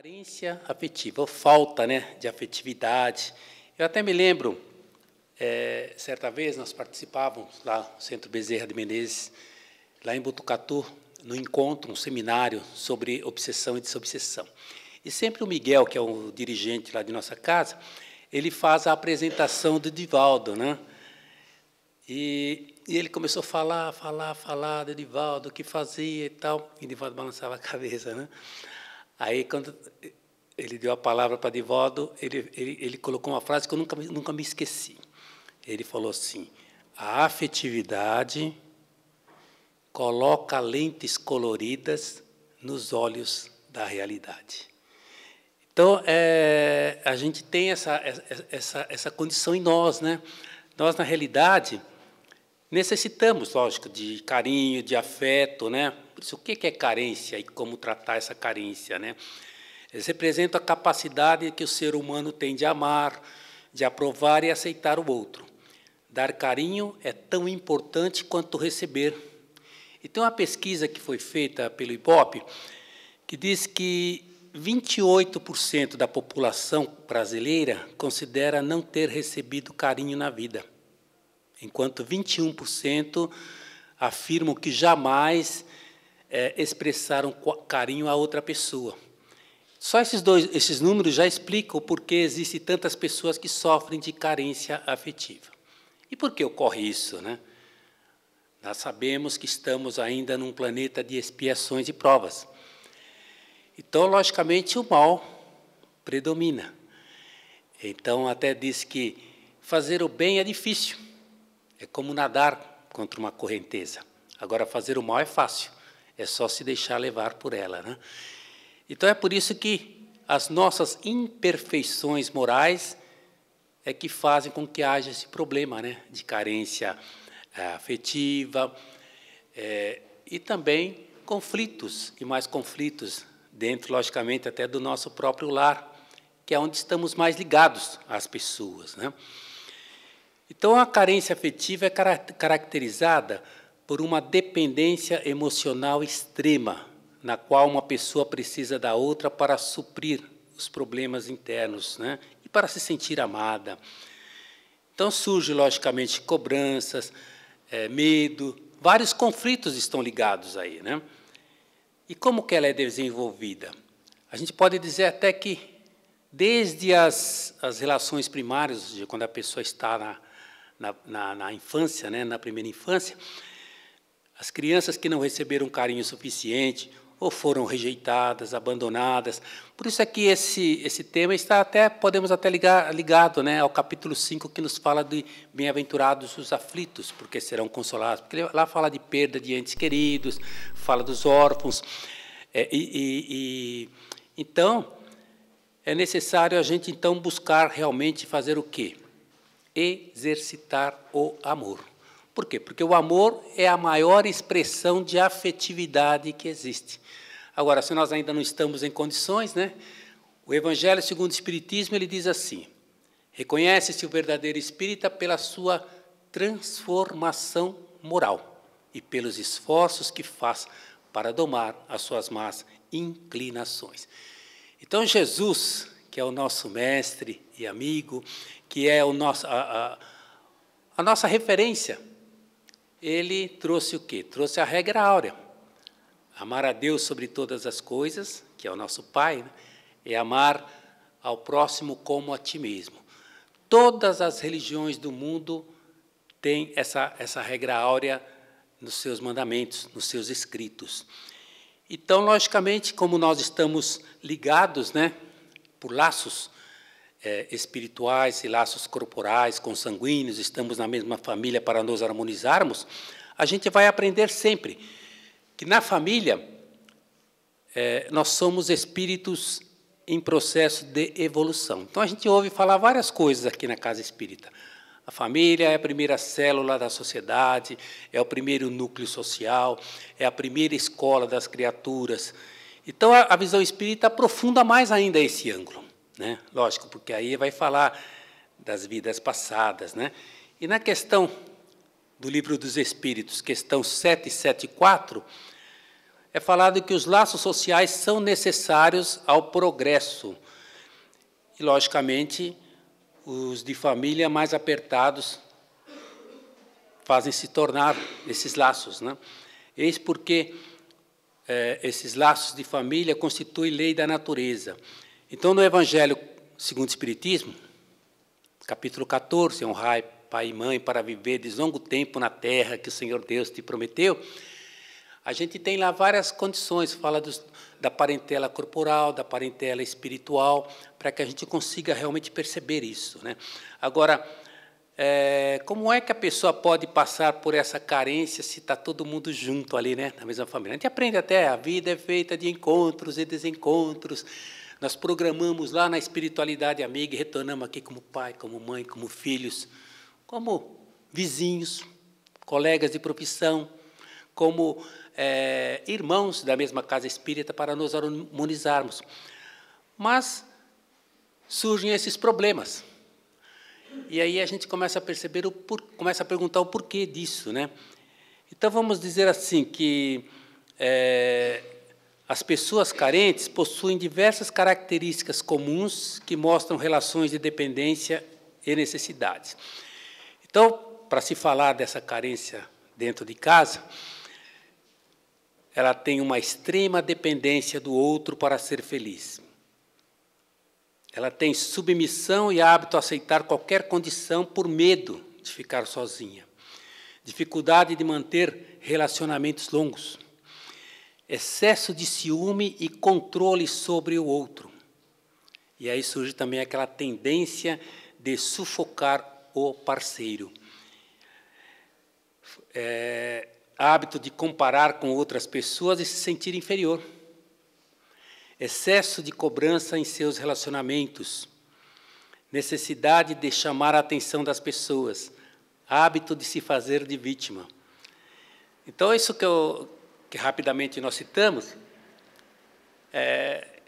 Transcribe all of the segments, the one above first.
Carência afetiva, ou falta, né, de afetividade. Eu até me lembro, certa vez nós participávamos lá no Centro Bezerra de Menezes, lá em Botucatu, no encontro, um seminário sobre obsessão e desobsessão. E sempre o Miguel, que é o dirigente lá de nossa casa, ele faz a apresentação do Divaldo, né? E ele começou a falar do Divaldo, o que fazia e tal, e Divaldo balançava a cabeça, né? Aí, quando ele deu a palavra para Divaldo, ele colocou uma frase que eu nunca me esqueci. Ele falou assim: a afetividade coloca lentes coloridas nos olhos da realidade. Então, a gente tem essa condição em nós, né? Nós, na realidade, necessitamos, lógico, de carinho, de afeto, né? Por isso, o que é carência e como tratar essa carência, né? Eles representam a capacidade que o ser humano tem de amar, de aprovar e aceitar o outro. Dar carinho é tão importante quanto receber. E tem uma pesquisa que foi feita pelo IBOP que diz que 28% da população brasileira considera não ter recebido carinho na vida, enquanto 21% afirmam que jamais expressaram carinho a outra pessoa. Só esses números já explicam por que existem tantas pessoas que sofrem de carência afetiva. E por que ocorre isso, né? Nós sabemos que estamos ainda num planeta de expiações e provas. Então, logicamente, o mal predomina. Então, até diz que fazer o bem é difícil. É como nadar contra uma correnteza. Agora, fazer o mal é fácil. É só se deixar levar por ela, né? Então, é por isso que as nossas imperfeições morais é que fazem com que haja esse problema, né, de carência afetiva e também conflitos, e mais conflitos dentro, logicamente, até do nosso próprio lar, que é onde estamos mais ligados às pessoas, né? Então, a carência afetiva é caracterizada por uma dependência emocional extrema, na qual uma pessoa precisa da outra para suprir os problemas internos, né? E para se sentir amada. Então, surge, logicamente, cobranças, medo, vários conflitos estão ligados aí, né? E como que ela é desenvolvida? A gente pode dizer até que, desde as relações primárias, de quando a pessoa está na infância, né, na primeira infância, as crianças que não receberam carinho suficiente ou foram rejeitadas, abandonadas. Por isso é que esse tema está podemos até ligado, né, ao capítulo 5, que nos fala de bem-aventurados os aflitos, porque serão consolados. Porque lá fala de perda de entes queridos, fala dos órfãos. Então, é necessário a gente, então, buscar realmente fazer o quê? Exercitar o amor. Por quê? Porque o amor é a maior expressão de afetividade que existe. Agora, se nós ainda não estamos em condições, né, o Evangelho segundo o Espiritismo, ele diz assim: reconhece-se o verdadeiro espírita pela sua transformação moral e pelos esforços que faz para domar as suas más inclinações. Então, Jesus, que é o nosso mestre e amigo, que é a nossa referência, ele trouxe o quê? Trouxe a regra áurea. Amar a Deus sobre todas as coisas, que é o nosso Pai, né? É amar ao próximo como a ti mesmo. Todas as religiões do mundo têm essa regra áurea nos seus mandamentos, nos seus escritos. Então, logicamente, como nós estamos ligados, né, por laços espirituais e laços corporais, consanguíneos, estamos na mesma família para nos harmonizarmos, a gente vai aprender sempre que na família nós somos espíritos em processo de evolução. Então, a gente ouve falar várias coisas aqui na Casa Espírita. A família é a primeira célula da sociedade, é o primeiro núcleo social, é a primeira escola das criaturas. Então, a visão espírita aprofunda mais ainda esse ângulo, né? Lógico, porque aí vai falar das vidas passadas, né? E na questão do Livro dos Espíritos, questão 774, é falado que os laços sociais são necessários ao progresso. E, logicamente, os de família mais apertados fazem se tornar esses laços, né? Eis porque esses laços de família constituem lei da natureza. Então, no Evangelho segundo o Espiritismo, capítulo 14, honrai pai e mãe para viverdes longo tempo na terra que o Senhor Deus te prometeu, a gente tem lá várias condições, fala da parentela corporal, da parentela espiritual, para que a gente consiga realmente perceber isso, né? Agora, como é que a pessoa pode passar por essa carência se está todo mundo junto ali, né, na mesma família? A gente aprende até, a vida é feita de encontros e desencontros. Nós programamos lá na espiritualidade amiga e retornamos aqui como pai, como mãe, como filhos, como vizinhos, colegas de profissão, como irmãos da mesma casa espírita para nos harmonizarmos. Mas surgem esses problemas. E aí a gente começa a perceber, começa a perguntar o porquê disso, né? Então, vamos dizer assim, que as pessoas carentes possuem diversas características comuns que mostram relações de dependência e necessidades. Então, para se falar dessa carência dentro de casa, ela tem uma extrema dependência do outro para ser feliz. Ela tem submissão e hábito a aceitar qualquer condição por medo de ficar sozinha. Dificuldade de manter relacionamentos longos. Excesso de ciúme e controle sobre o outro. E aí surge também aquela tendência de sufocar o parceiro. Hábito de comparar com outras pessoas e se sentir inferior. Excesso de cobrança em seus relacionamentos, necessidade de chamar a atenção das pessoas, hábito de se fazer de vítima. Então, isso que rapidamente nós citamos,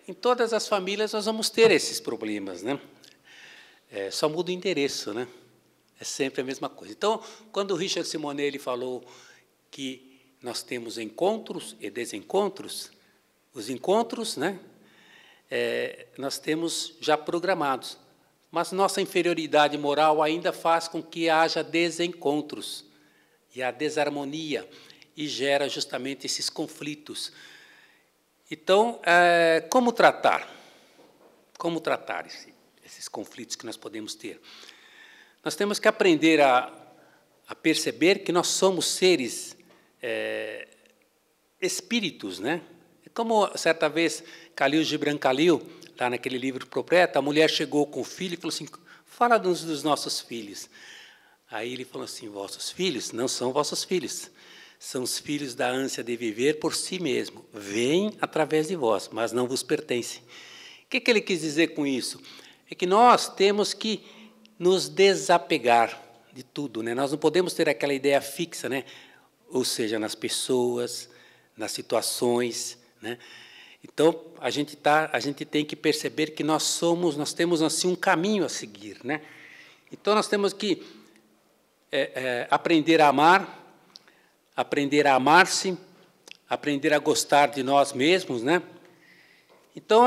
em todas as famílias nós vamos ter esses problemas, né? Só muda o endereço, né? É sempre a mesma coisa. Então, quando o Richard Simonelli falou que nós temos encontros e desencontros, os encontros, né, nós temos já programados, mas nossa inferioridade moral ainda faz com que haja desencontros e a desarmonia, e gera justamente esses conflitos. Então, como tratar? Como tratar esses conflitos que nós podemos ter? Nós temos que aprender a perceber que nós somos seres espíritos, né? Como, certa vez, Khalil Gibran Khalil, lá naquele livro Propreta, a mulher chegou com o filho e falou assim, fala dos nossos filhos. Aí ele falou assim, vossos filhos não são vossos filhos, são os filhos da ânsia de viver por si mesmo, vêm através de vós, mas não vos pertencem. O que ele quis dizer com isso? É que nós temos que nos desapegar de tudo, né? Nós não podemos ter aquela ideia fixa, né? Ou seja, nas pessoas, nas situações, né? Então, a gente tem que perceber que nós temos assim um caminho a seguir, né? Então, nós temos que aprender a amar, aprender a amar-se, aprender a gostar de nós mesmos, né? Então,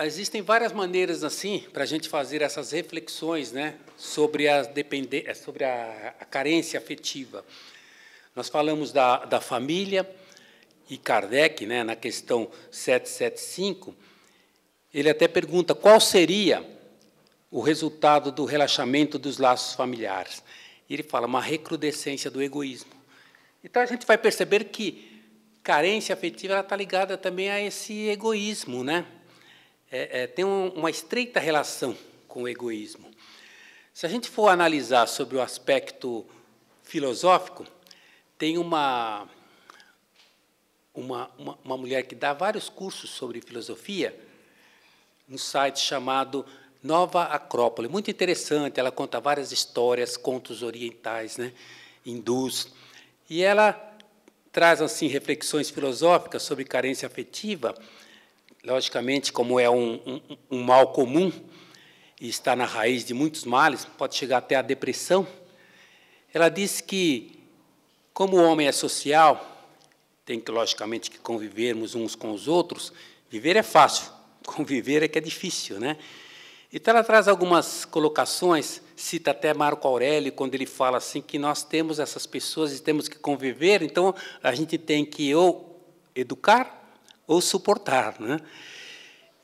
existem várias maneiras assim para a gente fazer essas reflexões, né, sobre a carência afetiva. Nós falamos da família. E Kardec, né, na questão 775, ele até pergunta qual seria o resultado do relaxamento dos laços familiares. E ele fala uma recrudescência do egoísmo. Então, a gente vai perceber que carência afetiva está ligada também a esse egoísmo, né? Tem uma estreita relação com o egoísmo. Se a gente for analisar sobre o aspecto filosófico, tem uma mulher que dá vários cursos sobre filosofia, num site chamado Nova Acrópole. Muito interessante, ela conta várias histórias, contos orientais, né, hindus. E ela traz assim reflexões filosóficas sobre carência afetiva, logicamente, como é um mal comum, e está na raiz de muitos males, pode chegar até a depressão. Ela diz que, como o homem é social, tem que, logicamente, que convivermos uns com os outros. Viver é fácil, conviver é que é difícil, né? Então, ela traz algumas colocações, cita até Marco Aurélio, quando ele fala assim que nós temos essas pessoas e temos que conviver, então a gente tem que ou educar ou suportar, né?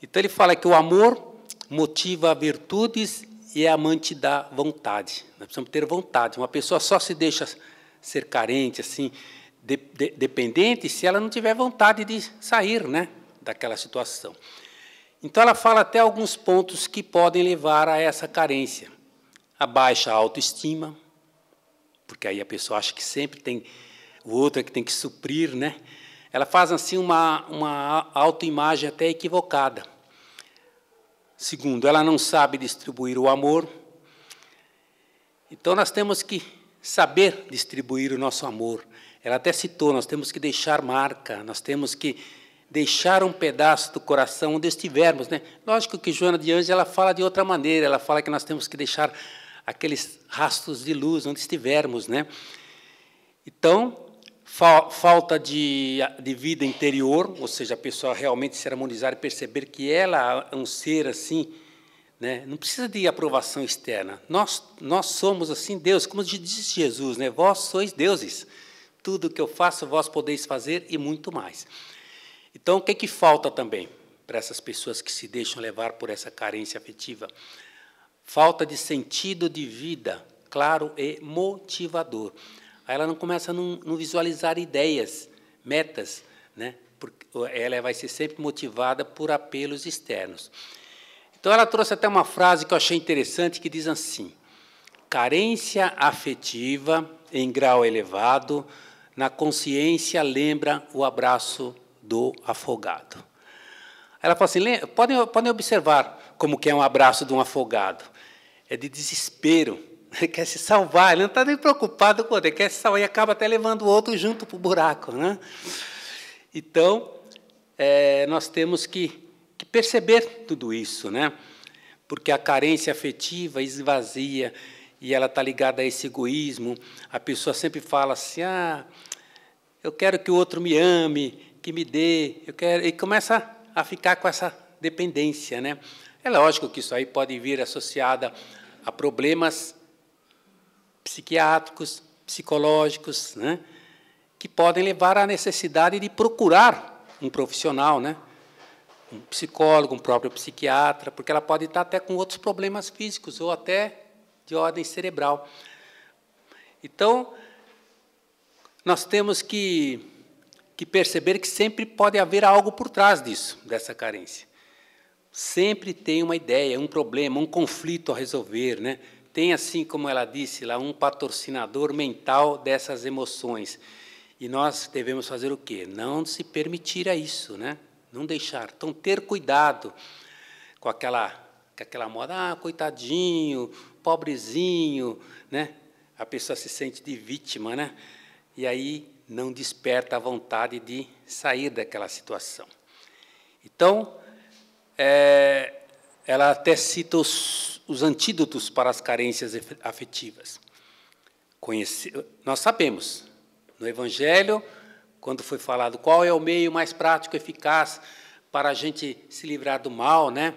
Então, ele fala que o amor motiva virtudes e é amante da vontade. Nós precisamos ter vontade. Uma pessoa só se deixa ser carente, assim, dependente, se ela não tiver vontade de sair, né, daquela situação. Então, ela fala até alguns pontos que podem levar a essa carência. A baixa autoestima, porque aí a pessoa acha que sempre tem o outro que tem que suprir, né? Ela faz assim uma autoimagem até equivocada. Segundo, ela não sabe distribuir o amor. Então, nós temos que saber distribuir o nosso amor. Ela até citou, nós temos que deixar marca, nós temos que deixar um pedaço do coração onde estivermos, né? Lógico que Joana de Ângeles ela fala de outra maneira, ela fala que nós temos que deixar aqueles rastros de luz onde estivermos, né? Então, falta de vida interior, ou seja, a pessoa realmente se harmonizar e perceber que ela é um ser assim, né? Não precisa de aprovação externa. Nós somos assim Deus, como diz Jesus, né? Vós sois deuses. Tudo o que eu faço, vós podeis fazer e muito mais. Então, o que falta também para essas pessoas que se deixam levar por essa carência afetiva? Falta de sentido de vida, claro e motivador. Aí ela não começa a não visualizar ideias, metas, né? Porque ela vai ser sempre motivada por apelos externos. Então, ela trouxe até uma frase que eu achei interessante, que diz assim: carência afetiva em grau elevado, na consciência lembra o abraço do afogado. Ela fala assim, podem observar como que é um abraço de um afogado. É de desespero, ele quer se salvar, ele não está nem preocupado com o outro, ele quer se salvar e acaba até levando o outro junto para o buraco, né? Então, nós temos que perceber tudo isso, né? Porque a carência afetiva esvazia e ela está ligada a esse egoísmo. A pessoa sempre fala assim, eu quero que o outro me ame, que me dê, e começa a ficar com essa dependência, né? É lógico que isso aí pode vir associada a problemas psiquiátricos, psicológicos, né? Que podem levar à necessidade de procurar um profissional, né? Um psicólogo, um próprio psiquiatra, porque ela pode estar até com outros problemas físicos ou até de ordem cerebral. Então, nós temos que perceber que sempre pode haver algo por trás disso, dessa carência. Sempre tem uma ideia, um problema, um conflito a resolver, né? Tem, assim como ela disse lá, um patrocinador mental dessas emoções. E nós devemos fazer o quê? Não se permitir a isso, né? Não deixar. Então, ter cuidado com aquela moda, coitadinho, pobrezinho, né? A pessoa se sente de vítima, né? E aí não desperta a vontade de sair daquela situação. Então, ela até cita os antídotos para as carências afetivas. Nós sabemos, no Evangelho, quando foi falado qual é o meio mais prático e eficaz para a gente se livrar do mal, né?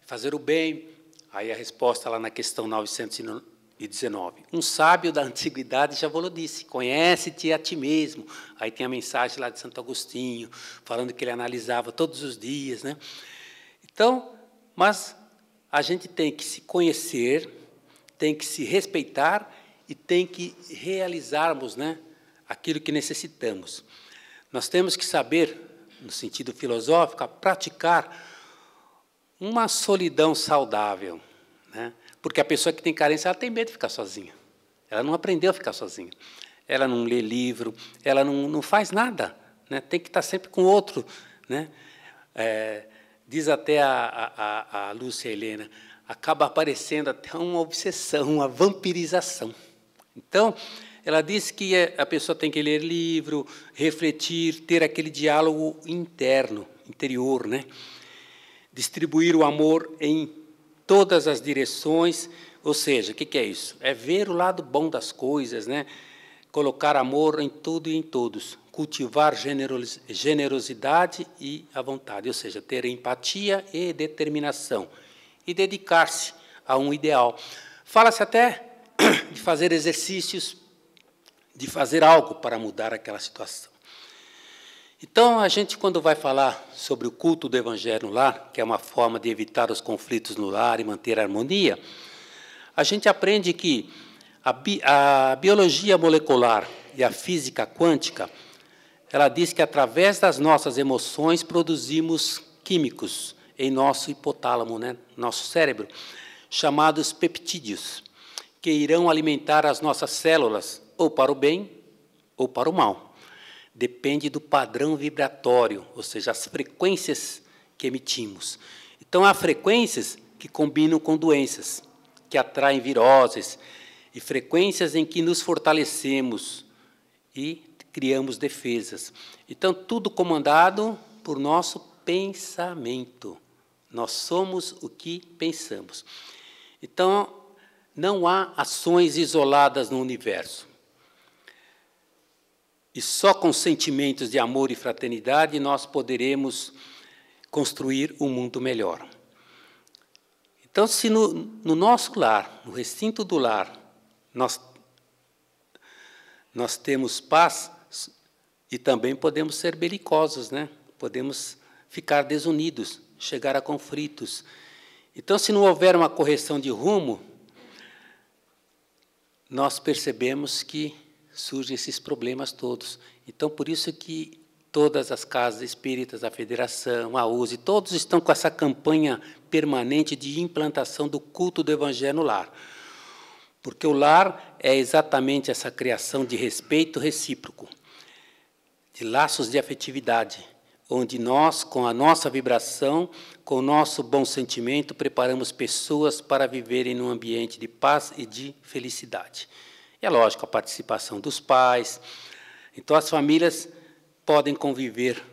Fazer o bem, aí a resposta lá na questão 919. Um sábio da antiguidade já falou disso, conhece-te a ti mesmo. Aí tem a mensagem lá de Santo Agostinho, falando que ele analisava todos os dias, né? Então, mas a gente tem que se conhecer, tem que se respeitar e tem que realizarmos, né, aquilo que necessitamos. Nós temos que saber, no sentido filosófico, praticar uma solidão saudável, né? Porque a pessoa que tem carência, ela tem medo de ficar sozinha. Ela não aprendeu a ficar sozinha. Ela não lê livro, ela não faz nada, né? Tem que estar sempre com o outro, né? Diz até a Lúcia Helena, acaba aparecendo até uma obsessão, uma vampirização. Então, ela diz que a pessoa tem que ler livro, refletir, ter aquele diálogo interior, né? Distribuir o amor em todas as direções, ou seja, o que é isso? É ver o lado bom das coisas, né? Colocar amor em tudo e em todos, cultivar generosidade e a vontade, ou seja, ter empatia e determinação, e dedicar-se a um ideal. Fala-se até de fazer exercícios, de fazer algo para mudar aquela situação. Então, a gente, quando vai falar sobre o culto do Evangelho no lar, que é uma forma de evitar os conflitos no lar e manter a harmonia, a gente aprende que a biologia molecular e a física quântica, ela diz que, através das nossas emoções, produzimos químicos em nosso hipotálamo, né, nosso cérebro, chamados peptídeos, que irão alimentar as nossas células, ou para o bem ou para o mal. Depende do padrão vibratório, ou seja, as frequências que emitimos. Então, há frequências que combinam com doenças, que atraem viroses, e frequências em que nos fortalecemos e criamos defesas. Então, tudo comandado por nosso pensamento. Nós somos o que pensamos. Então, não há ações isoladas no universo. E só com sentimentos de amor e fraternidade nós poderemos construir um mundo melhor. Então, se no nosso lar, no recinto do lar, nós temos paz, e também podemos ser belicosos, né? Podemos ficar desunidos, chegar a conflitos. Então, se não houver uma correção de rumo, nós percebemos que surgem esses problemas todos. Então, por isso que todas as casas espíritas, a Federação, a USE, todos estão com essa campanha permanente de implantação do culto do Evangelho no lar. Porque o lar é exatamente essa criação de respeito recíproco, de laços de afetividade, onde nós, com a nossa vibração, com o nosso bom sentimento, preparamos pessoas para viverem num ambiente de paz e de felicidade. É lógico, a participação dos pais. Então, as famílias podem conviver.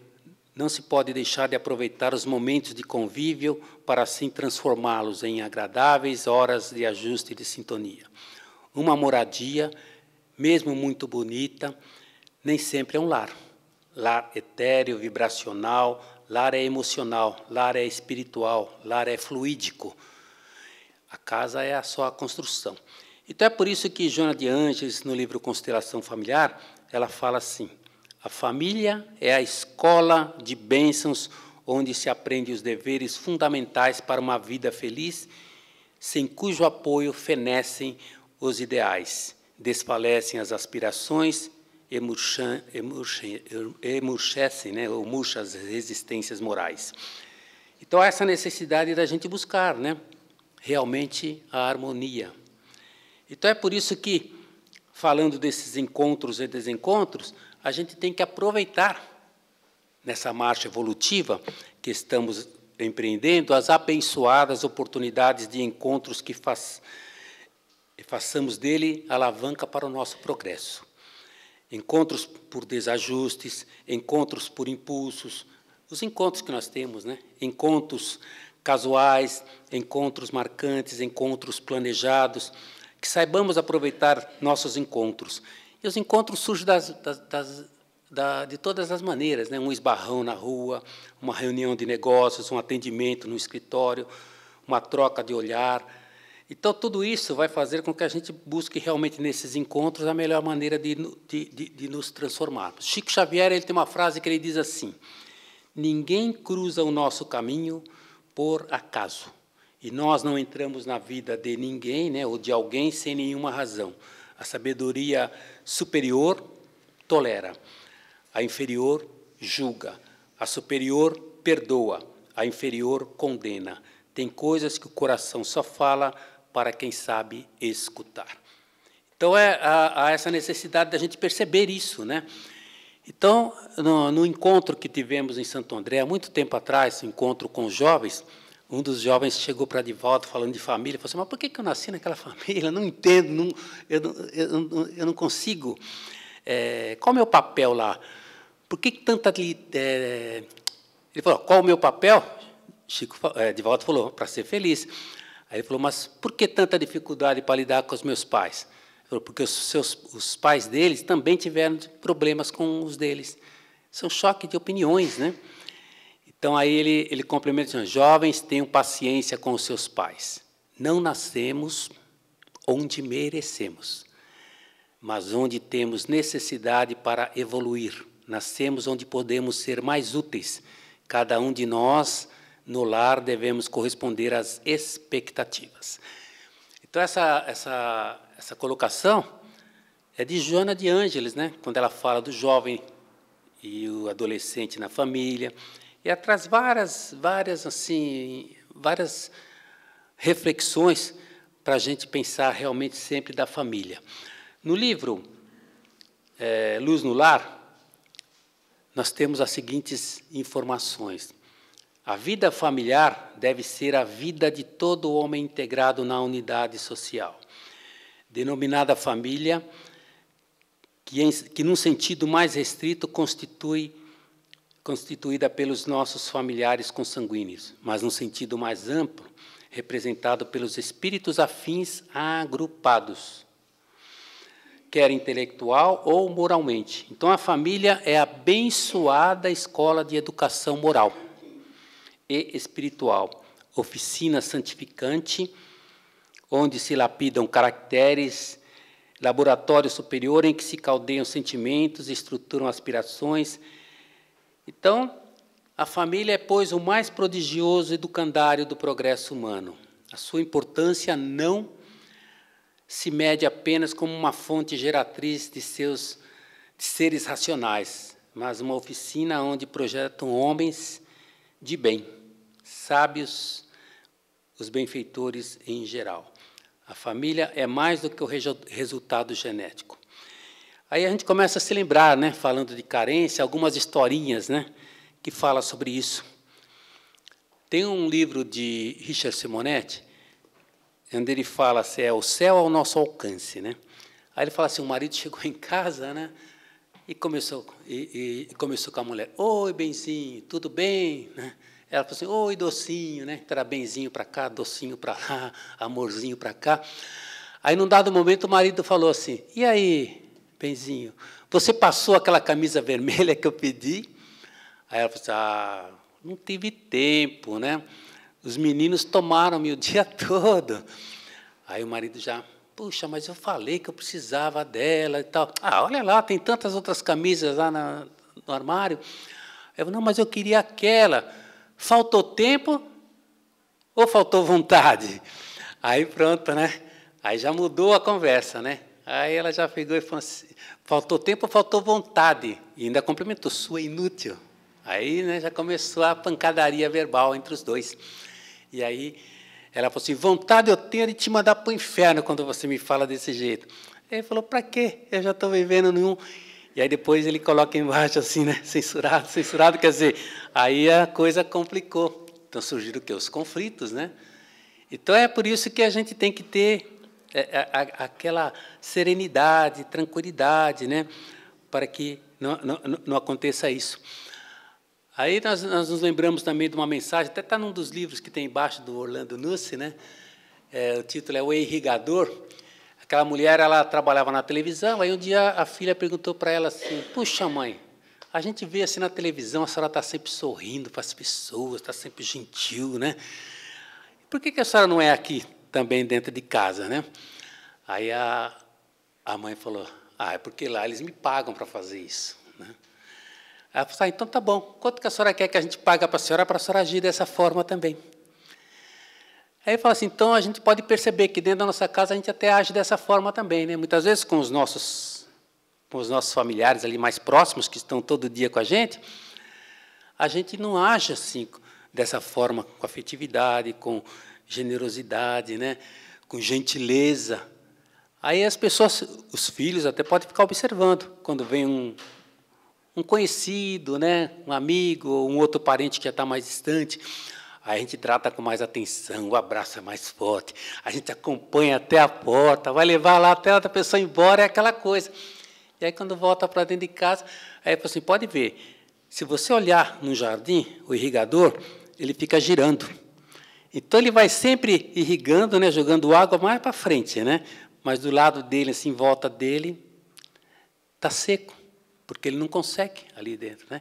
Não se pode deixar de aproveitar os momentos de convívio para, assim, transformá-los em agradáveis horas de ajuste e de sintonia. Uma moradia, mesmo muito bonita, nem sempre é um lar. Lar etéreo, vibracional, lar é emocional, lar é espiritual, lar é fluídico. A casa é só a construção. Então, é por isso que Joana de Ângeles, no livro Constelação Familiar, ela fala assim: a família é a escola de bênçãos onde se aprende os deveres fundamentais para uma vida feliz, sem cujo apoio fenecem os ideais, desfalecem as aspirações, murcham as resistências morais. Então, há essa necessidade da gente buscar, né, realmente a harmonia. Então, é por isso que, falando desses encontros e desencontros, a gente tem que aproveitar, nessa marcha evolutiva que estamos empreendendo, as abençoadas oportunidades de encontros que façamos dele alavanca para o nosso progresso. Encontros por desajustes, encontros por impulsos, os encontros que nós temos, né? Encontros casuais, encontros marcantes, encontros planejados, que saibamos aproveitar nossos encontros. E os encontros surgem de todas as maneiras, né? Um esbarrão na rua, uma reunião de negócios, um atendimento no escritório, uma troca de olhar. Então, tudo isso vai fazer com que a gente busque realmente nesses encontros a melhor maneira de nos transformarmos. Chico Xavier, ele tem uma frase que ele diz assim: ninguém cruza o nosso caminho por acaso. E nós não entramos na vida de ninguém, né, ou de alguém sem nenhuma razão. A sabedoria superior tolera, a inferior julga, a superior perdoa, a inferior condena. Tem coisas que o coração só fala para quem sabe escutar. Então, há essa necessidade da gente perceber isso, né? Então, no encontro que tivemos em Santo André, há muito tempo atrás, encontro com os jovens, um dos jovens chegou para Divaldo falando de família, falou assim: mas por que eu nasci naquela família? Eu não entendo, eu não consigo. Qual é o meu papel lá? Por que tanta... Ele falou: qual é o meu papel? Divaldo falou: para ser feliz. Aí ele falou: mas por que tanta dificuldade para lidar com os meus pais? porque os pais deles também tiveram problemas com os deles. São choque de opiniões, né? Então, aí ele complementa dizendo, jovens, tenham paciência com os seus pais. Não nascemos onde merecemos, mas onde temos necessidade para evoluir. Nascemos onde podemos ser mais úteis. Cada um de nós, no lar, devemos corresponder às expectativas. Então, essa colocação é de Joana de Ângeles, né? Quando ela fala do jovem e o adolescente na família, e ela traz várias reflexões para a gente pensar realmente sempre da família. No livro Luz no Lar, nós temos as seguintes informações. A vida familiar deve ser a vida de todo homem integrado na unidade social, denominada família, que num sentido mais restrito, constituída pelos nossos familiares consanguíneos, mas num sentido mais amplo, representado pelos espíritos afins agrupados, quer intelectual ou moralmente. Então, a família é a abençoada escola de educação moral e espiritual, oficina santificante, onde se lapidam caracteres, laboratório superior em que se caldeiam sentimentos, estruturam aspirações. Então, a família é, pois, o mais prodigioso educandário do progresso humano. A sua importância não se mede apenas como uma fonte geratriz de seres racionais, mas uma oficina onde projetam homens de bem, sábios, os benfeitores em geral. A família é mais do que o resultado genético. Aí a gente começa a se lembrar, né, falando de carência, algumas historinhas, né, que falam sobre isso. Tem um livro de Richard Simonetti, onde ele fala assim, o céu ao nosso alcance, né? Aí ele fala assim, o marido chegou em casa, né, e começou com a mulher, oi, benzinho, tudo bem? Né? Ela falou assim, oi, docinho, né? Então era benzinho para cá, docinho para lá, amorzinho para cá. Aí, num dado momento, o marido falou assim, e aí, benzinho, você passou aquela camisa vermelha que eu pedi? Aí ela falou assim, não tive tempo, né? Os meninos tomaram-me o dia todo. Aí o marido já, puxa, mas eu falei que eu precisava dela e tal. Olha lá, tem tantas outras camisas lá no armário. Eu falei, não, mas eu queria aquela. Faltou tempo ou faltou vontade? Aí pronto, né? Aí já mudou a conversa, né? Aí ela já pegou e falou assim, faltou tempo ou faltou vontade? E ainda complementou, sua inútil. Aí, né, já começou a pancadaria verbal entre os dois. E aí ela falou assim, vontade eu tenho de te mandar para o inferno quando você me fala desse jeito. Aí ele falou, para quê? Eu já estou vivendo nenhum... E aí depois ele coloca embaixo assim, né? Censurado, quer dizer, aí a coisa complicou. Então surgiram o quê? Os conflitos, né? Então é por isso que a gente tem que ter aquela serenidade, tranquilidade, né? Para que não aconteça isso. Aí nós nos lembramos também de uma mensagem, até está num dos livros que tem embaixo do Orlando Nussey, né? O título é O Irrigador. Aquela mulher, ela trabalhava na televisão, aí um dia a filha perguntou para ela assim, puxa, mãe, a gente vê assim na televisão, a senhora está sempre sorrindo para as pessoas, está sempre gentil, né? Por que a senhora não é aqui também dentro de casa, né? Aí a mãe falou, é porque lá eles me pagam para fazer isso, né? Aí ela falou, então tá bom, quanto que a senhora quer que a gente pague para a senhora agir dessa forma também? Aí fala assim, então a gente pode perceber que dentro da nossa casa a gente até age dessa forma também, né? Muitas vezes com os nossos familiares ali mais próximos, que estão todo dia com a gente não age assim, dessa forma, com afetividade, com generosidade, né? Com gentileza. Aí as pessoas, os filhos até podem ficar observando, quando vem um conhecido, né? Um amigo, ou um outro parente que já está mais distante, aí a gente trata com mais atenção, o abraço é mais forte, a gente acompanha até a porta, vai levar lá até a outra pessoa embora, é aquela coisa. E aí, quando volta para dentro de casa, aí assim, pode ver, se você olhar no jardim, o irrigador, ele fica girando. Então, ele vai sempre irrigando, né, jogando água mais para frente, né, mas do lado dele, assim, em volta dele, está seco, porque ele não consegue ali dentro, né?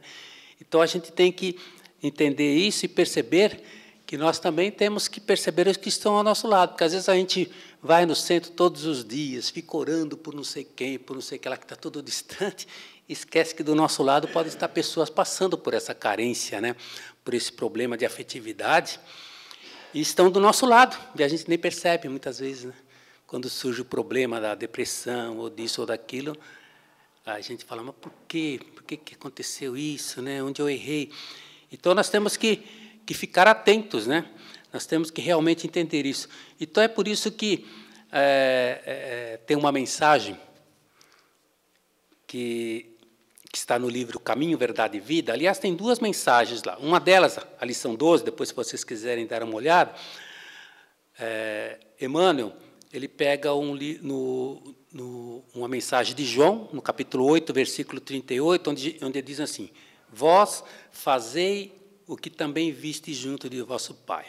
Então, a gente tem que entender isso e perceber que nós também temos que perceber os que estão ao nosso lado, porque às vezes a gente vai no centro todos os dias, fica orando por não sei quem, por não sei que lá, que está tudo distante, e esquece que do nosso lado podem estar pessoas passando por essa carência, né? Por esse problema de afetividade, e estão do nosso lado, e a gente nem percebe muitas vezes, né? Quando surge o problema da depressão, ou disso ou daquilo, a gente fala, mas por quê? Por que aconteceu isso, né? Onde eu errei? Então, nós temos que ficar atentos, né? Nós temos que realmente entender isso. Então, é por isso que tem uma mensagem que está no livro Caminho, Verdade e Vida. Aliás, tem duas mensagens lá. Uma delas, a lição 12, depois, se vocês quiserem dar uma olhada, Emmanuel, ele pega uma mensagem de João, no capítulo 8, versículo 38, onde ele diz assim, vós fazei o que também viste junto de vosso Pai.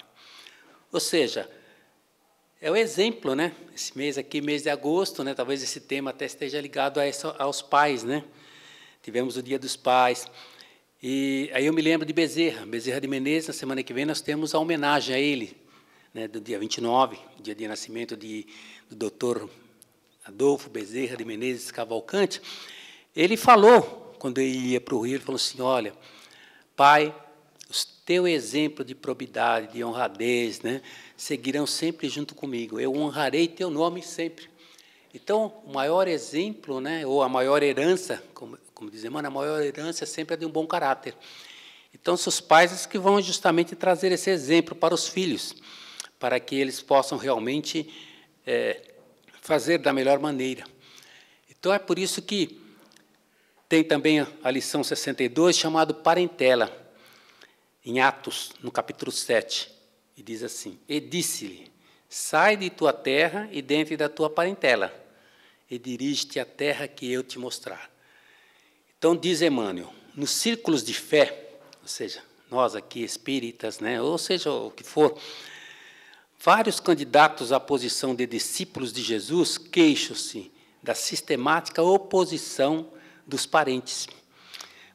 Ou seja, é o exemplo, né? Esse mês aqui, mês de agosto, né? Talvez esse tema até esteja ligado aos pais, né? Tivemos o Dia dos Pais. E aí eu me lembro de Bezerra de Menezes. Na semana que vem nós temos a homenagem a ele, né? Do dia 29, dia de nascimento do doutor Adolfo Bezerra de Menezes Cavalcante. Ele falou, quando ele ia para o Rio, ele falou assim, olha, pai, o teu exemplo de probidade, de honradez, né, seguirão sempre junto comigo. Eu honrarei teu nome sempre. Então, o maior exemplo, né, ou a maior herança, como diz Emmanuel, a maior herança sempre é de um bom caráter. Então, são os pais que vão justamente trazer esse exemplo para os filhos, para que eles possam realmente fazer da melhor maneira. Então, é por isso que tem também a lição 62, chamado Parentela, em Atos, no capítulo 7, e diz assim, e disse-lhe, sai de tua terra e dentro da tua parentela, e dirige-te à terra que eu te mostrar. Então, diz Emmanuel, nos círculos de fé, ou seja, nós aqui espíritas, né, ou seja, o que for, vários candidatos à posição de discípulos de Jesus queixam-se da sistemática oposição dos parentes,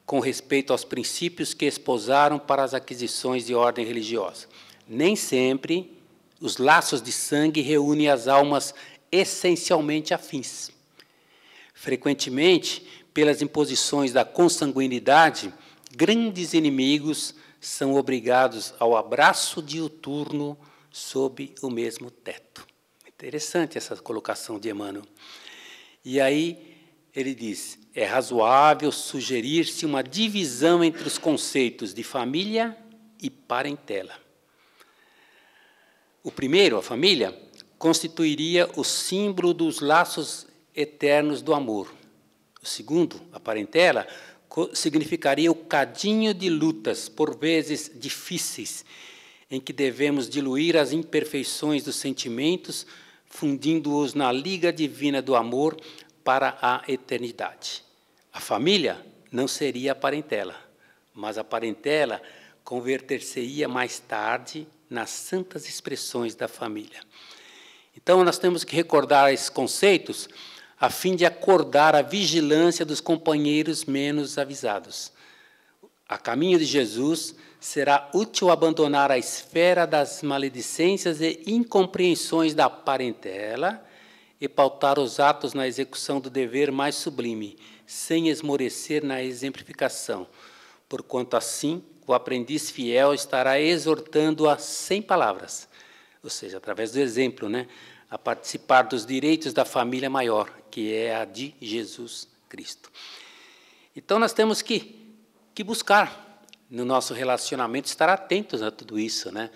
com respeito aos princípios que esposaram para as aquisições de ordem religiosa. Nem sempre os laços de sangue reúnem as almas essencialmente afins. Frequentemente, pelas imposições da consanguinidade, grandes inimigos são obrigados ao abraço diuturno sob o mesmo teto. Interessante essa colocação de Emmanuel. E aí ele diz, é razoável sugerir-se uma divisão entre os conceitos de família e parentela. O primeiro, a família, constituiria o símbolo dos laços eternos do amor. O segundo, a parentela, significaria o cadinho de lutas, por vezes difíceis, em que devemos diluir as imperfeições dos sentimentos, fundindo-os na liga divina do amor para a eternidade. A família não seria a parentela, mas a parentela converter-se-ia mais tarde nas santas expressões da família. Então, nós temos que recordar esses conceitos a fim de acordar a vigilância dos companheiros menos avisados. A caminho de Jesus, será útil abandonar a esfera das maledicências e incompreensões da parentela e pautar os atos na execução do dever mais sublime, sem esmorecer na exemplificação, porquanto assim o aprendiz fiel estará exortando-a sem palavras, ou seja, através do exemplo, né, a participar dos direitos da família maior, que é a de Jesus Cristo. Então, nós temos que buscar, no nosso relacionamento, estar atentos a tudo isso, né?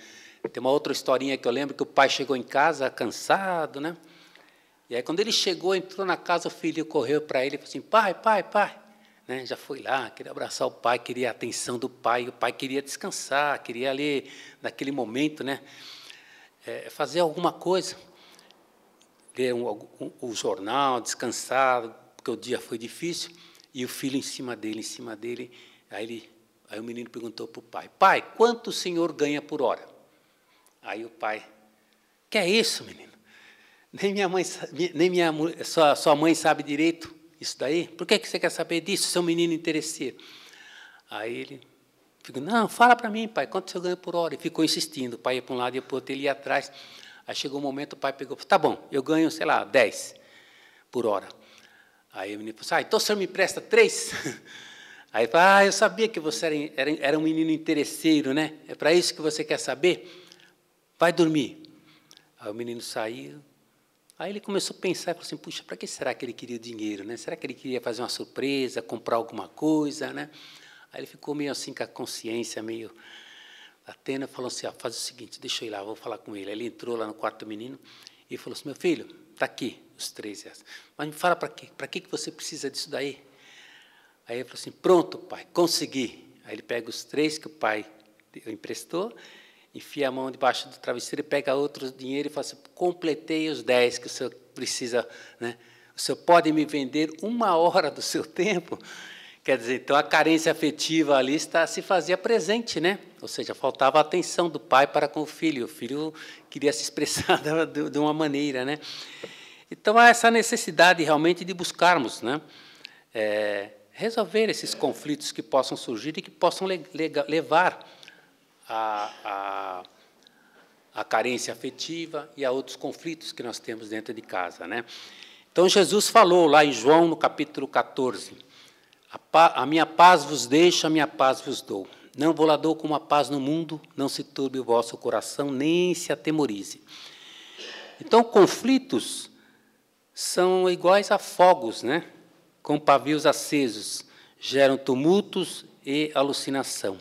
Tem uma outra historinha que eu lembro, que o pai chegou em casa cansado, né? E aí, quando ele chegou, entrou na casa, o filho correu para ele e falou assim, pai, pai, pai. Né? Já foi lá, queria abraçar o pai, queria a atenção do pai, o pai queria descansar, queria ali, naquele momento, né, fazer alguma coisa, ler o jornal, descansar, porque o dia foi difícil, e o filho em cima dele, aí o menino perguntou para o pai, pai, quanto o senhor ganha por hora? Aí o pai, que é isso, menino? Sua mãe sabe direito isso daí? Por que você quer saber disso, seu menino interesseiro? Aí ele ficou, não, fala para mim, pai, quanto você ganha por hora? E ficou insistindo, o pai ia para um lado e para o outro, ele ia atrás. Aí chegou um momento, o pai pegou, tá bom, eu ganho, sei lá, 10 por hora. Aí o menino falou, então o senhor me empresta 3? Aí ele falou, eu sabia que você era um menino interesseiro, né? É para isso que você quer saber? Vai dormir. Aí o menino saiu. Aí ele começou a pensar e falou assim, puxa, para que será que ele queria o dinheiro, né? Será que ele queria fazer uma surpresa, comprar alguma coisa, né? Aí ele ficou meio assim com a consciência meio atena, falou assim, faz o seguinte, deixa eu ir lá, vou falar com ele. Aí ele entrou lá no quarto do menino e falou assim, meu filho, está aqui os 3 reais. Mas me fala para quê? Para que você precisa disso daí? Aí ele falou assim, pronto, pai, consegui. Aí ele pega os 3 que o pai emprestou, enfia a mão debaixo do travesseiro e pega outro dinheiro e fala assim, completei os 10 que o senhor precisa, né? O senhor pode me vender 1 hora do seu tempo? Quer dizer, então a carência afetiva ali se fazia presente, né? Ou seja, faltava a atenção do pai para com o filho queria se expressar de uma maneira, né? Então há essa necessidade realmente de buscarmos, né? Resolver esses conflitos que possam surgir e que possam levar a carência afetiva e a outros conflitos que nós temos dentro de casa, né? Então, Jesus falou lá em João, no capítulo 14, a minha paz vos deixo, a minha paz vos dou. Não vou lá dou como a paz no mundo, não se turbe o vosso coração, nem se atemorize. Então, conflitos são iguais a fogos, né? Com pavios acesos, geram tumultos e alucinação.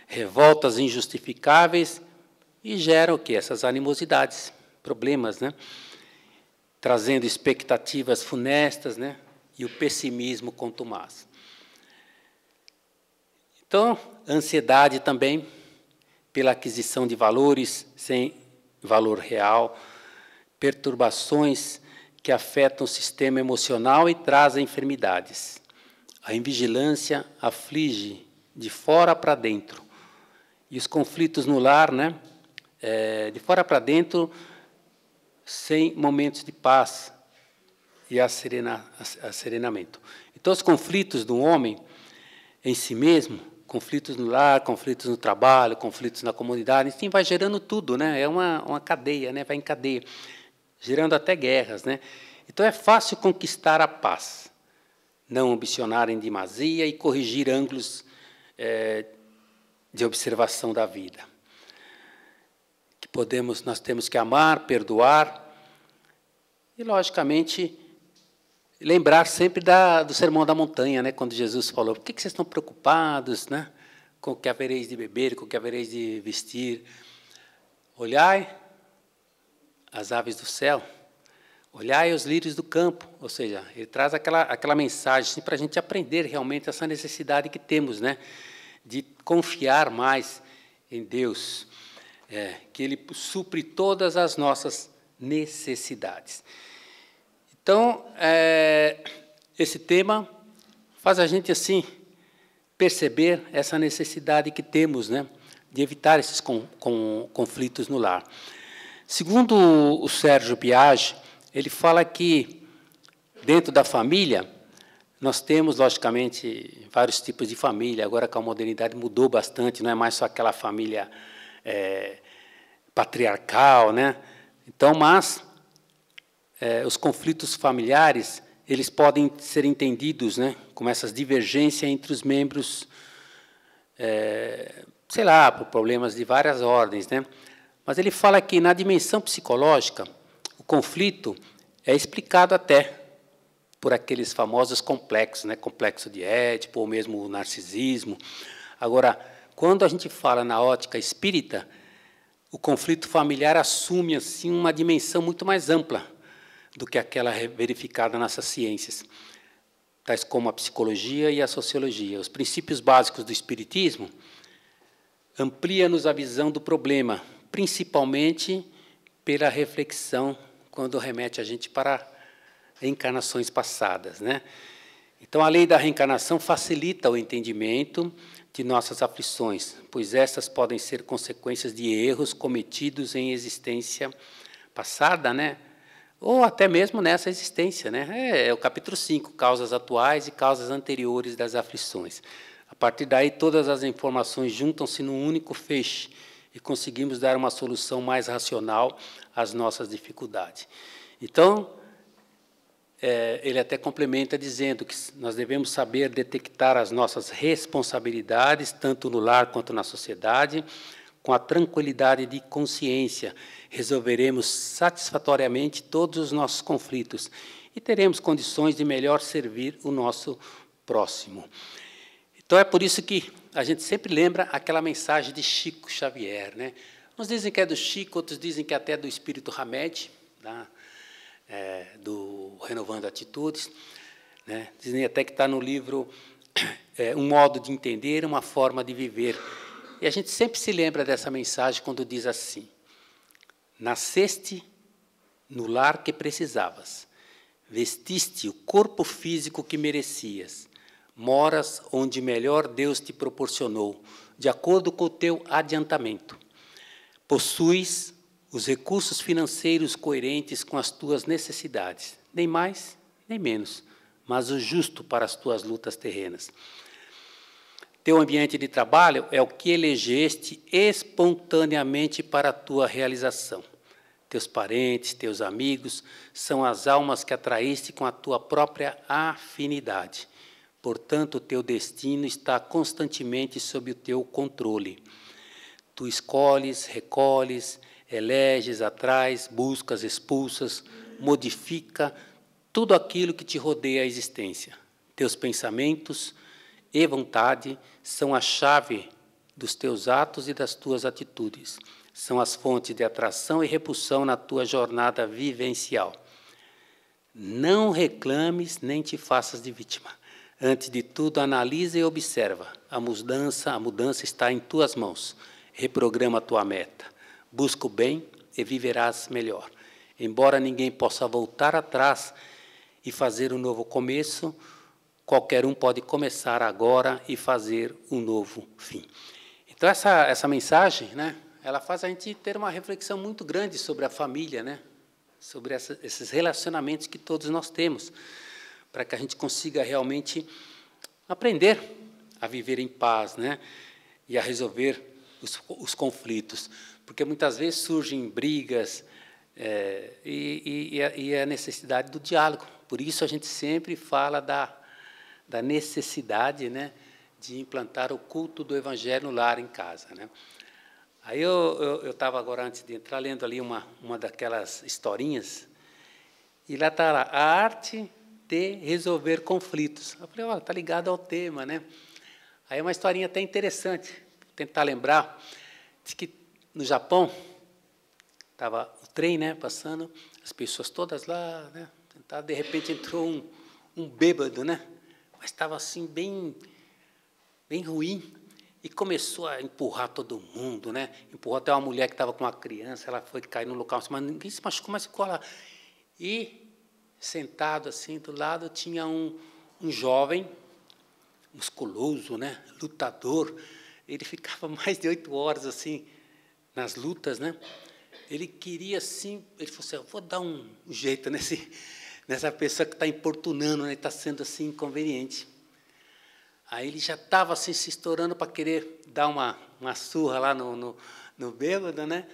Revoltas injustificáveis e geram o quê? Essas animosidades, problemas, né? Trazendo expectativas funestas, né? E o pessimismo contumaz. Então, ansiedade também, pela aquisição de valores sem valor real, perturbações que afetam o sistema emocional e trazem enfermidades. A invigilância aflige de fora para dentro. E os conflitos no lar, né? De fora para dentro, sem momentos de paz e serenamento. Então, os conflitos do homem em si mesmo, conflitos no lar, conflitos no trabalho, conflitos na comunidade, assim, vai gerando tudo, né? É uma cadeia, né? Vai em cadeia, gerando até guerras, né? Então, é fácil conquistar a paz, não ambicionar em demasia e corrigir ângulos de observação da vida. Nós temos que amar, perdoar e, logicamente, lembrar sempre do Sermão da Montanha, né, quando Jesus falou, por que vocês estão preocupados, né, com o que havereis de beber, com o que havereis de vestir? Olhai as aves do céu, olhai os lírios do campo. Ou seja, ele traz aquela mensagem assim, para a gente aprender realmente essa necessidade que temos, né, de confiar mais em Deus, que Ele supre todas as nossas necessidades. Então, esse tema faz a gente assim perceber essa necessidade que temos, né, de evitar esses conflitos no lar. Segundo o Sérgio Piaget, ele fala que dentro da família nós temos, logicamente, vários tipos de família. Agora, com a modernidade, mudou bastante, não é mais só aquela família patriarcal, né? Então, mas os conflitos familiares, eles podem ser entendidos, né, como essas divergências entre os membros, sei lá, por problemas de várias ordens, né? Mas ele fala que, na dimensão psicológica, o conflito é explicado até por aqueles famosos complexos, né, complexo de Édipo, ou mesmo o narcisismo. Agora, quando a gente fala na ótica espírita, o conflito familiar assume assim uma dimensão muito mais ampla do que aquela verificada nessas ciências, tais como a psicologia e a sociologia. Os princípios básicos do espiritismo ampliam-nos a visão do problema, principalmente pela reflexão, quando remete a gente para reencarnações passadas, né? Então, a lei da reencarnação facilita o entendimento de nossas aflições, pois estas podem ser consequências de erros cometidos em existência passada, né? ou até mesmo nessa existência, né? É o capítulo 5, causas atuais e causas anteriores das aflições. A partir daí, todas as informações juntam-se num único feixe e conseguimos dar uma solução mais racional às nossas dificuldades. Então, ele até complementa dizendo que nós devemos saber detectar as nossas responsabilidades, tanto no lar quanto na sociedade. Com a tranquilidade de consciência, resolveremos satisfatoriamente todos os nossos conflitos e teremos condições de melhor servir o nosso próximo. Então, é por isso que a gente sempre lembra aquela mensagem de Chico Xavier, né? Uns dizem que é do Chico, outros dizem que até é do Espírito Hamed, tá? Do Renovando Atitudes, né? Dizem até que está no livro Um Modo de Entender, uma Forma de Viver. E a gente sempre se lembra dessa mensagem quando diz assim: nasceste no lar que precisavas, vestiste o corpo físico que merecias, moras onde melhor Deus te proporcionou, de acordo com o teu adiantamento. Possuis os recursos financeiros coerentes com as tuas necessidades, nem mais, nem menos, mas o justo para as tuas lutas terrenas. Teu ambiente de trabalho é o que elegeste espontaneamente para a tua realização. Teus parentes, teus amigos, são as almas que atraíste com a tua própria afinidade. Portanto, o teu destino está constantemente sob o teu controle. Tu escolhes, recolhes, eleges, atrás, buscas, expulsas, modifica tudo aquilo que te rodeia a existência. Teus pensamentos e vontade são a chave dos teus atos e das tuas atitudes. São as fontes de atração e repulsão na tua jornada vivencial. Não reclames nem te faças de vítima. Antes de tudo, analisa e observa. A mudança está em tuas mãos. Reprograma a tua meta. Busca o bem e viverás melhor. Embora ninguém possa voltar atrás e fazer um novo começo, qualquer um pode começar agora e fazer um novo fim. Então, essa mensagem, né, ela faz a gente ter uma reflexão muito grande sobre a família, né, sobre esses relacionamentos que todos nós temos, para que a gente consiga realmente aprender a viver em paz, né, e a resolver os conflitos. Porque muitas vezes surgem brigas e a necessidade do diálogo. Por isso, a gente sempre fala da necessidade, né, de implantar o culto do Evangelho no lar, em casa, né. Aí eu estava agora, antes de entrar, lendo ali uma daquelas historinhas, e lá está a arte de resolver conflitos. Eu falei, olha, está ligado ao tema, né. Aí uma historinha até interessante, vou tentar lembrar. Diz que no Japão estava o trem, né, passando, as pessoas todas lá, né, de repente entrou um bêbado, né, mas estava assim bem ruim, e começou a empurrar todo mundo, né? Empurrou até uma mulher que estava com uma criança, ela foi cair no local, mas ninguém se machucou, mas ficou lá. E, sentado assim do lado, tinha um jovem, musculoso, né? Lutador. Ele ficava mais de 8 horas assim nas lutas, né? Ele queria assim, ele falou assim, eu vou dar um jeito nessa pessoa que está importunando, né? Está sendo assim inconveniente. Aí ele já estava assim, se estourando para querer dar uma surra lá no bêbado, né?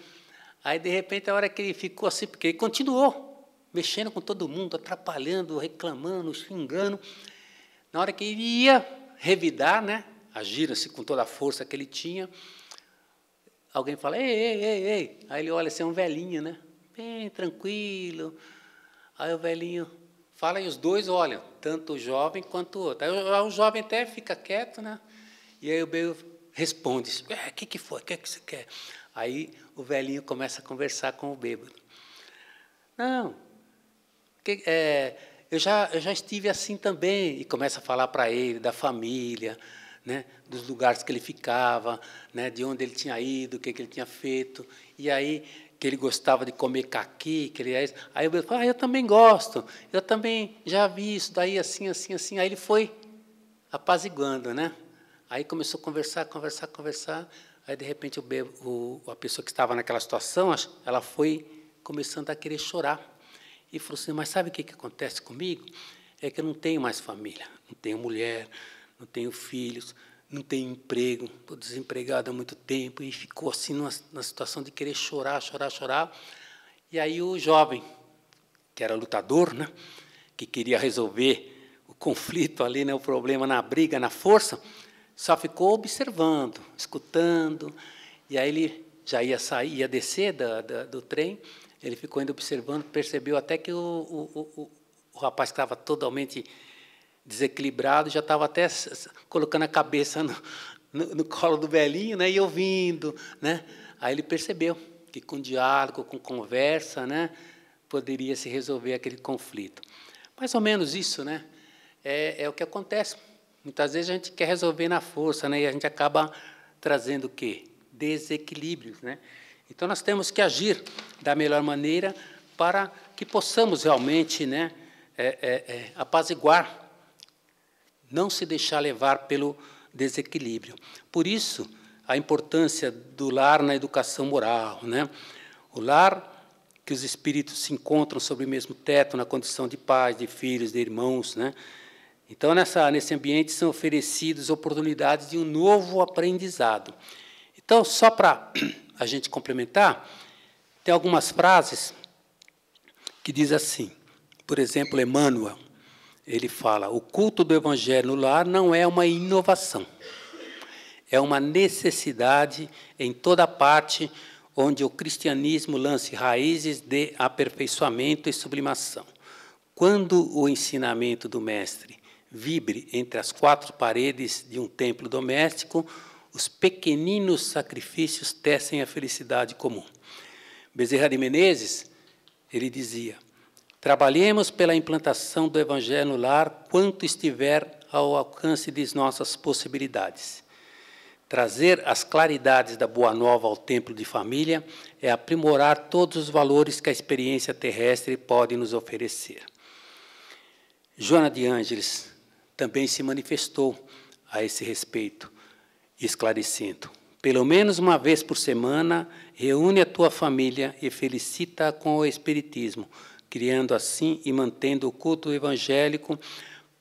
Aí, de repente, a hora que ele ficou assim, porque ele continuou mexendo com todo mundo, atrapalhando, reclamando, xingando. Na hora que ele ia revidar, né, agir-se com toda a força que ele tinha, alguém fala, ei. Aí ele olha assim, é um velhinho, né? Bem tranquilo. Aí o velhinho fala e os dois olham, tanto o jovem quanto o outro. Aí o jovem até fica quieto, né? E aí o bêbado responde, o que foi? O que você quer? Aí o velhinho começa a conversar com o bêbado. Não, eu já estive assim também. E começa a falar para ele da família, né, dos lugares que ele ficava, né, de onde ele tinha ido, o que ele tinha feito. E aí que ele gostava de comer caqui, que ele... Aí o bêbado fala, eu também gosto, eu também já vi isso daí, assim. Aí ele foi apaziguando, né? Aí começou a conversar. Aí, de repente, a pessoa que estava naquela situação, ela foi começando a querer chorar. E falou assim, mas sabe o que acontece comigo? É que eu não tenho mais família, não tenho mulher, não tenho filhos, não tenho emprego, estou desempregado há muito tempo, e ficou assim na situação de querer chorar, chorar, chorar. E aí o jovem, que era lutador, né, que queria resolver o conflito ali, né, o problema na briga, na força, só ficou observando, escutando, e aí ele já ia sair, ia descer do trem, ele ficou ainda observando, percebeu até que o rapaz que estava totalmente desequilibrado, já estava até colocando a cabeça no colo do velhinho, né, e ouvindo, né? Aí ele percebeu que com diálogo, com conversa, né, poderia se resolver aquele conflito. Mais ou menos isso, né? É o que acontece. Muitas vezes a gente quer resolver na força, né, e a gente acaba trazendo o quê? Desequilíbrios, né? Então nós temos que agir da melhor maneira para que possamos realmente, né, apaziguar, não se deixar levar pelo desequilíbrio. Por isso, a importância do lar na educação moral, né? O lar que os espíritos se encontram sob o mesmo teto, na condição de pais, de filhos, de irmãos, né? Então, nesse ambiente são oferecidas oportunidades de um novo aprendizado. Então, só para a gente complementar, tem algumas frases que diz assim, por exemplo, Emmanuel, ele fala, o culto do Evangelho no lar não é uma inovação, é uma necessidade em toda parte onde o cristianismo lance raízes de aperfeiçoamento e sublimação. Quando o ensinamento do mestre vibre entre as quatro paredes de um templo doméstico, os pequeninos sacrifícios tecem a felicidade comum. Bezerra de Menezes, ele dizia, trabalhemos pela implantação do Evangelho no lar quanto estiver ao alcance de nossas possibilidades. Trazer as claridades da Boa Nova ao templo de família é aprimorar todos os valores que a experiência terrestre pode nos oferecer. Joana de Ângeles também se manifestou a esse respeito, esclarecendo, pelo menos uma vez por semana, reúne a tua família e felicita-a com o Espiritismo, criando assim e mantendo o culto evangélico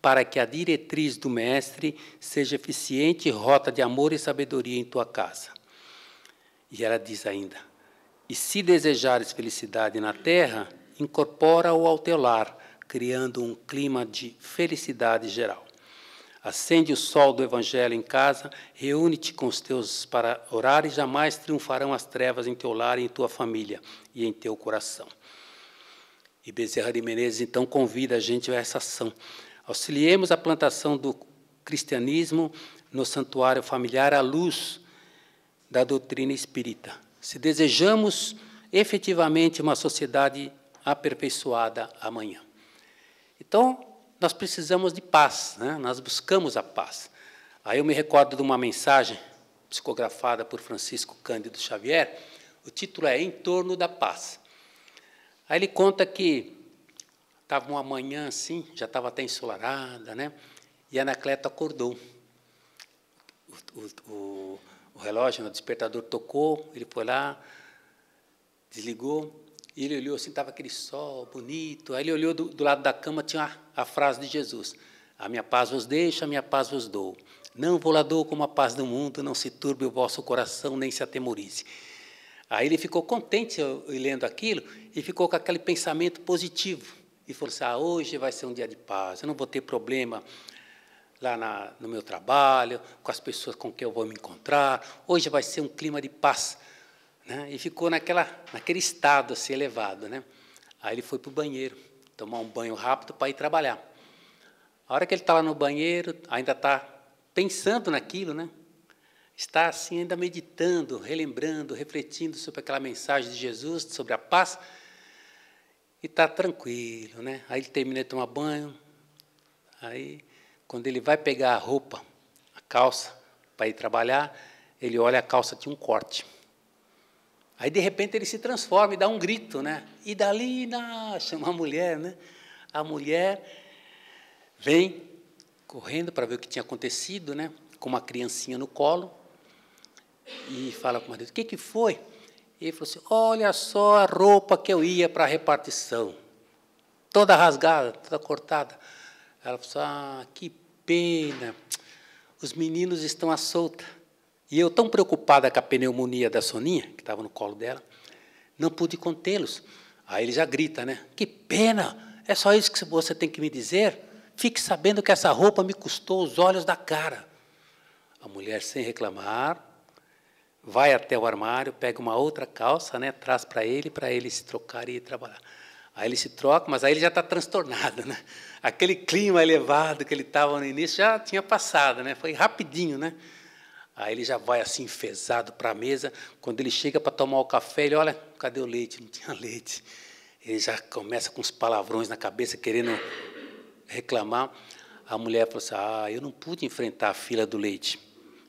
para que a diretriz do Mestre seja eficiente rota de amor e sabedoria em tua casa. E ela diz ainda, e se desejares felicidade na terra, incorpora-o ao teu lar, criando um clima de felicidade geral. Acende o sol do Evangelho em casa, reúne-te com os teus para orar e jamais triunfarão as trevas em teu lar, em tua família e em teu coração. E Bezerra de Menezes, então, convida a gente a essa ação. Auxiliemos a plantação do cristianismo no santuário familiar à luz da doutrina espírita. Se desejamos efetivamente uma sociedade aperfeiçoada amanhã. Então, nós precisamos de paz, né? Nós buscamos a paz. Aí eu me recordo de uma mensagem psicografada por Francisco Cândido Xavier, o título é Em Torno da Paz. Aí ele conta que estava uma manhã assim, já estava até ensolarada, né? E a Anacleto acordou. O relógio, o despertador tocou, ele foi lá, desligou, e ele olhou assim, estava aquele sol bonito. Aí ele olhou do lado da cama, tinha a frase de Jesus, a minha paz vos deixo, a minha paz vos dou. Não vou lá dou como a paz do mundo, não se turbe o vosso coração, nem se atemorize. Aí ele ficou contente lendo aquilo e ficou com aquele pensamento positivo. E falou assim, hoje vai ser um dia de paz, eu não vou ter problema lá no meu trabalho, com as pessoas com quem eu vou me encontrar, hoje vai ser um clima de paz. Né? E ficou naquele estado assim, elevado. Né? Aí ele foi para o banheiro, tomar um banho rápido para ir trabalhar. A hora que ele está lá no banheiro, ainda está pensando naquilo, né? Está assim ainda meditando, relembrando, refletindo sobre aquela mensagem de Jesus, sobre a paz, e está tranquilo. Né? Aí ele termina de tomar banho, aí, quando ele vai pegar a roupa, a calça, para ir trabalhar, ele olha, a calça tinha um corte. Aí, de repente, ele se transforma e dá um grito, né? E dali, chama a mulher, né? A mulher vem correndo para ver o que tinha acontecido, né? Com uma criancinha no colo, e fala com o marido, o que foi? E ele falou assim, olha só a roupa que eu ia para a repartição. toda rasgada, toda cortada. Ela falou, ah, que pena, os meninos estão à solta. E eu, tão preocupada com a pneumonia da Soninha, que estava no colo dela, não pude contê-los. Aí ele já grita, né? Que pena, é só isso que você tem que me dizer? Fique sabendo que essa roupa me custou os olhos da cara. A mulher, sem reclamar, vai até o armário, pega uma outra calça, né, traz para ele se trocar e ir trabalhar. Aí ele se troca, mas aí ele já está transtornado, né? Aquele clima elevado que ele estava no início já tinha passado, né? Foi rapidinho, né? Aí ele já vai assim, enfesado para a mesa. Quando ele chega para tomar o café, ele olha, cadê o leite? Não tinha leite. Ele já começa com uns palavrões na cabeça, querendo reclamar. A mulher falou assim, ah, eu não pude enfrentar a fila do leite.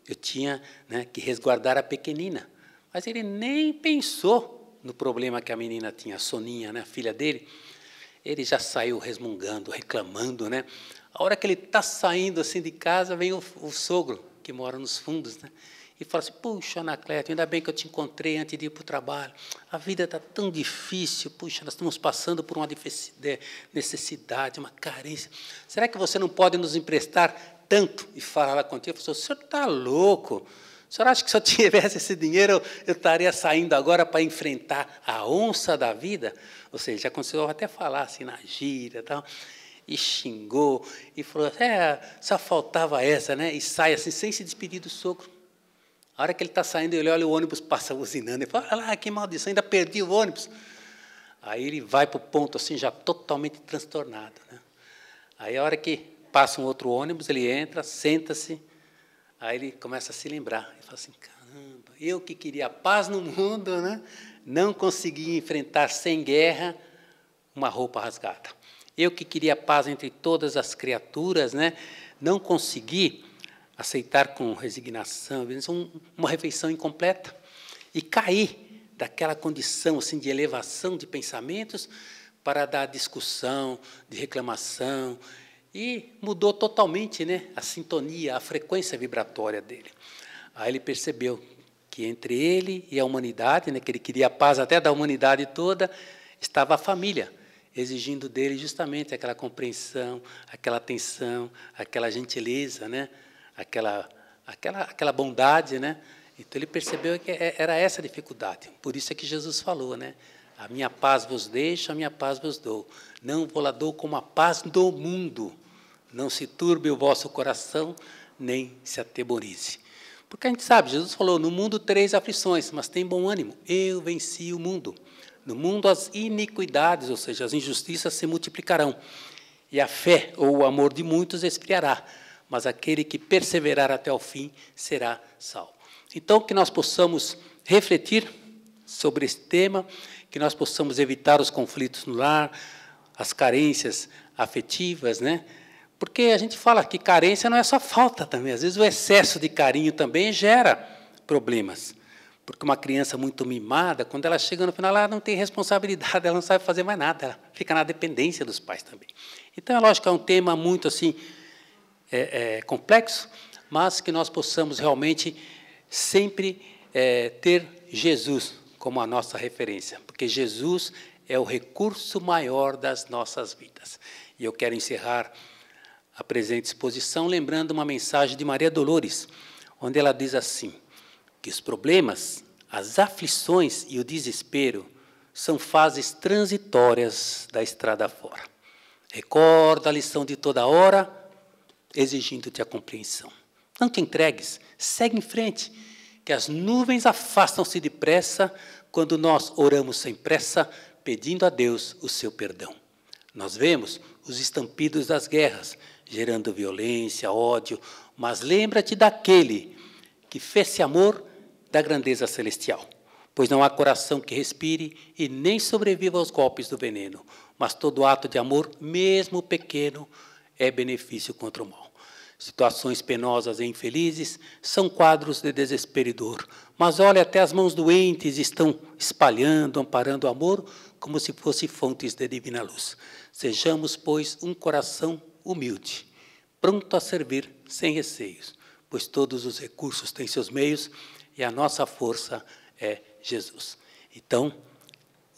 Eu tinha, né, que resguardar a pequenina. Mas ele nem pensou no problema que a menina tinha, a Soninha, né, a filha dele. Ele já saiu resmungando, reclamando, né? A hora que ele está saindo assim de casa, vem o sogro, que mora nos fundos, né? E fala assim, puxa, Anacleto, ainda bem que eu te encontrei antes de ir para o trabalho. A vida está tão difícil, puxa, nós estamos passando por uma necessidade, uma carência. Será que você não pode nos emprestar tanto? E fala lá contigo, o senhor está louco? O senhor acha que se eu tivesse esse dinheiro, eu estaria saindo agora para enfrentar a onça da vida? Ou seja, já conseguiu até falar assim na gíria e tal, e xingou, e falou, só faltava essa, né? E sai assim, sem se despedir do sogro. A hora que ele está saindo, ele olha o ônibus, passa buzinando, ele fala, olha lá, que maldição, ainda perdi o ônibus. Aí ele vai para o ponto assim, já totalmente transtornado, né? Aí a hora que passa um outro ônibus, ele entra, senta-se, aí ele começa a se lembrar. Ele fala assim, caramba, eu que queria paz no mundo, né? Não consegui enfrentar sem guerra uma roupa rasgada. Eu que queria paz entre todas as criaturas, né? Não consegui aceitar com resignação uma refeição incompleta e cair daquela condição assim, de elevação de pensamentos para dar discussão, de reclamação, e mudou totalmente, né, a sintonia, a frequência vibratória dele. Aí ele percebeu que entre ele e a humanidade, né, que ele queria a paz até da humanidade toda, estava a família, exigindo dele justamente aquela compreensão, aquela atenção, aquela gentileza, né, aquela bondade, né? Então ele percebeu que era essa a dificuldade. Por isso é que Jesus falou, né? A minha paz vos deixo, a minha paz vos dou. Não vou lá dou como a paz do mundo. Não se turbe o vosso coração, nem se atemorize. Porque a gente sabe, Jesus falou, no mundo tereis aflições, mas tem bom ânimo. Eu venci o mundo. No mundo as iniquidades, ou seja, as injustiças se multiplicarão. E a fé ou o amor de muitos esfriará. Mas aquele que perseverar até o fim será salvo. Então, que nós possamos refletir sobre esse tema, que nós possamos evitar os conflitos no lar, as carências afetivas, né? Porque a gente fala que carência não é só falta também, às vezes o excesso de carinho também gera problemas. Porque uma criança muito mimada, quando ela chega no final, ela não tem responsabilidade, ela não sabe fazer mais nada, ela fica na dependência dos pais também. Então, é lógico que é um tema muito assim, complexo, mas que nós possamos realmente sempre ter Jesus como a nossa referência, porque Jesus é o recurso maior das nossas vidas. E eu quero encerrar a presente exposição lembrando uma mensagem de Maria Dolores, onde ela diz assim, que os problemas, as aflições e o desespero são fases transitórias da estrada fora. Recorda a lição de toda hora, exigindo-te a compreensão. Não te entregues, segue em frente, que as nuvens afastam-se depressa quando nós oramos sem pressa, pedindo a Deus o seu perdão. Nós vemos os estampidos das guerras, gerando violência, ódio, mas lembra-te daquele que fez-se amor da grandeza celestial, pois não há coração que respire e nem sobreviva aos golpes do veneno, mas todo ato de amor, mesmo pequeno, é benefício contra o mal. Situações penosas e infelizes são quadros de desespero e dor, mas olha, até as mãos doentes estão espalhando, amparando o amor, como se fossem fontes de divina luz. Sejamos, pois, um coração humilde, pronto a servir sem receios, pois todos os recursos têm seus meios e a nossa força é Jesus. Então,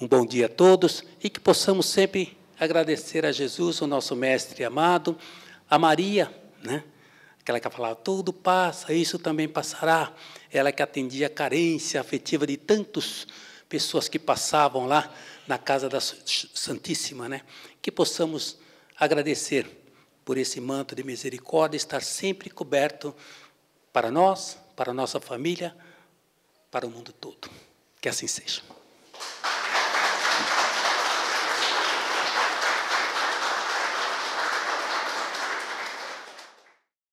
um bom dia a todos e que possamos sempre agradecer a Jesus, o nosso mestre amado, a Maria, né? Aquela que falava, tudo passa, isso também passará. Ela que atendia a carência afetiva de tantas pessoas que passavam lá na casa da Santíssima, né? Que possamos agradecer por esse manto de misericórdia, estar sempre coberto para nós, para a nossa família, para o mundo todo. Que assim seja.